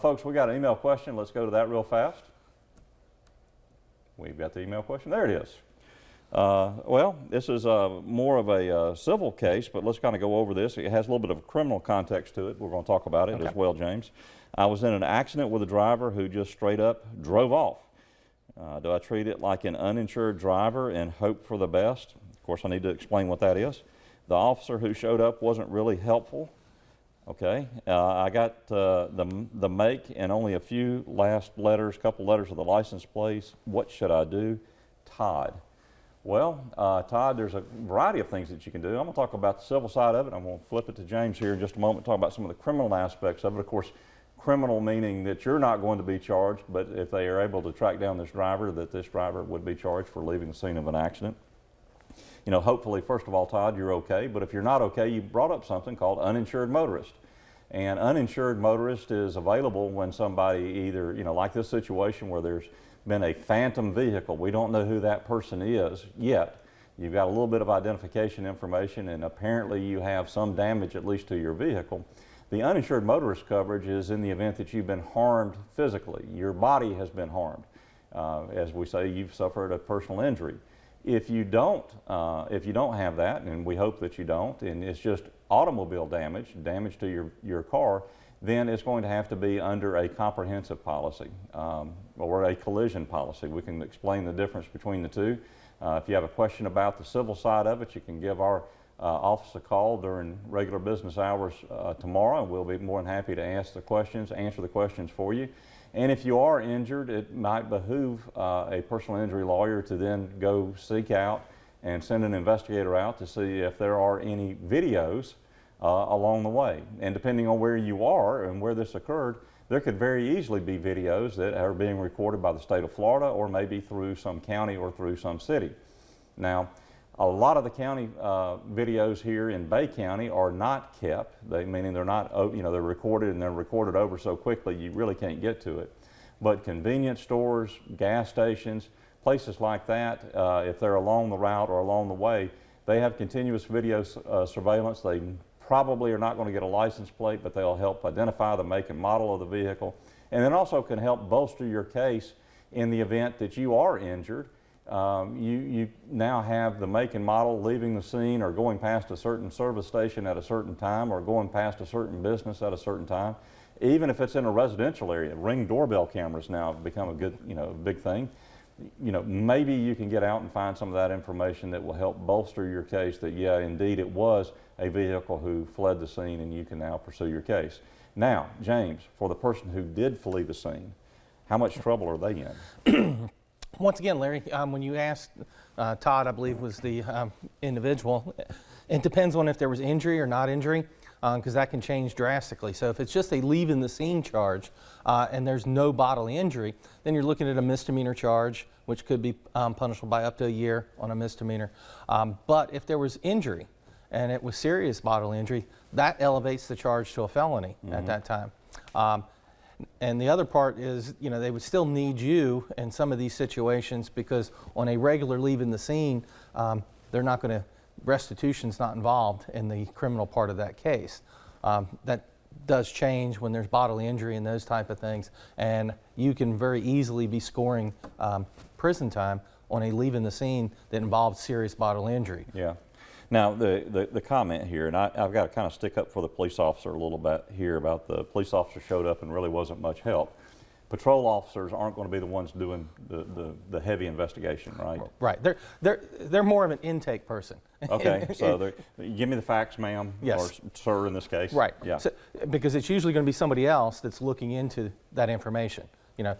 folks, we got an email question. Let's go to that real fast. We've got the email question. There it is. Well, this is more of a civil case, but let's kind of go over this. It has a little bit of a criminal context to it. We're going to talk about it as well, James. I was in an accident with a driver who just straight up drove off. Do I treat it like an uninsured driver and hope for the best? Of course, I need to explain what that is. The officer who showed up wasn't really helpful. Okay, I got the make and only a few last letters, couple letters of the license plate. What should I do? Todd. Well, Todd, there's a variety of things that you can do. I'm going to talk about the civil side of it. I'm going to flip it to James here in just a moment, talk about some of the criminal aspects of it. Of course, criminal meaning that you're not going to be charged, but if they are able to track down this driver, that this driver would be charged for leaving the scene of an accident. You know, hopefully, first of all, Todd, you're okay, but if you're not okay, you brought up something called uninsured motorist. And uninsured motorist is available when somebody either, you know, like this situation where there's been a phantom vehicle. We don't know who that person is yet. You've got a little bit of identification information and apparently you have some damage at least to your vehicle. The uninsured motorist coverage is in the event that you've been harmed physically. Your body has been harmed. As we say, you've suffered a personal injury. If you don't have that, and we hope that you don't, and it's just automobile damage, damage to your car, then it's going to have to be under a comprehensive policy or a collision policy. We can explain the difference between the two. If you have a question about the civil side of it, you can give our office a call during regular business hours tomorrow, and we'll be more than happy to answer the questions for you. And if you are injured, it might behoove a personal injury lawyer to then go seek out and send an investigator out to see if there are any videos along the way. And depending on where you are and where this occurred, there could very easily be videos that are being recorded by the state of Florida or maybe through some county or through some city. Now, a lot of the county videos here in Bay County are not kept, meaning they're not, you know, they're recorded and they're recorded over so quickly you really can't get to it. But convenience stores, gas stations, places like that, if they're along the route or along the way, they have continuous video surveillance. They probably are not going to get a license plate, but they'll help identify the make and model of the vehicle, and then also can help bolster your case in the event that you are injured. You now have the make and model leaving the scene or going past a certain service station at a certain time or going past a certain business at a certain time. Even if it's in a residential area, Ring doorbell cameras now have become a good, you know, big thing. You know, maybe you can get out and find some of that information that will help bolster your case that, yeah, indeed it was a vehicle who fled the scene and you can now pursue your case. Now, James, for the person who did flee the scene, how much trouble are they in? Once again, Larry, when you asked, Todd, I believe was the individual, it depends on if there was injury or not injury, because that can change drastically. So if it's just a leaving the scene charge and there's no bodily injury, then you're looking at a misdemeanor charge, which could be punishable by up to a year on a misdemeanor. But if there was injury and it was serious bodily injury, that elevates the charge to a felony at that time. And the other part is, you know, they would still need you in some of these situations because on a regular leaving the scene, they're not going to, restitution's not involved in the criminal part of that case. That does change when there's bodily injury and those type of things, and you can very easily be scoring prison time on a leaving the scene that involves serious bodily injury. Yeah. Now, the comment here, and I've got to kind of stick up for the police officer a little bit here about the police officer showed up and really wasn't much help. Patrol officers aren't going to be the ones doing the heavy investigation, right? Right. They're more of an intake person. Okay. So give me the facts, ma'am, yes, or sir in this case. Right. Yeah. So, because it's usually going to be somebody else that's looking into that information. You know,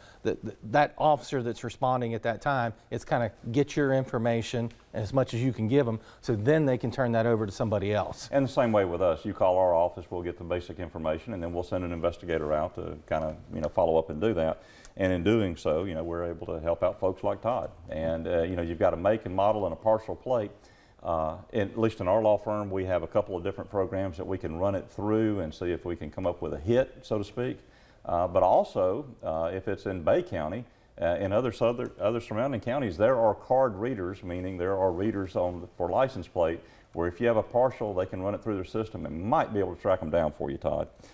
that officer that's responding at that time, it's kind of get your information as much as you can give them, so then they can turn that over to somebody else. And the same way with us. You call our office, we'll get the basic information, and then we'll send an investigator out to kind of, you know, follow up and do that. And in doing so, you know, we're able to help out folks like Todd. And, you know, you've got a make and model and a partial plate. At least in our law firm, we have a couple of different programs that we can run it through and see if we can come up with a hit, so to speak. But also, if it's in Bay County, in other surrounding counties, there are card readers, meaning there are readers for license plate, where if you have a partial, they can run it through their system and might be able to track them down for you, Todd.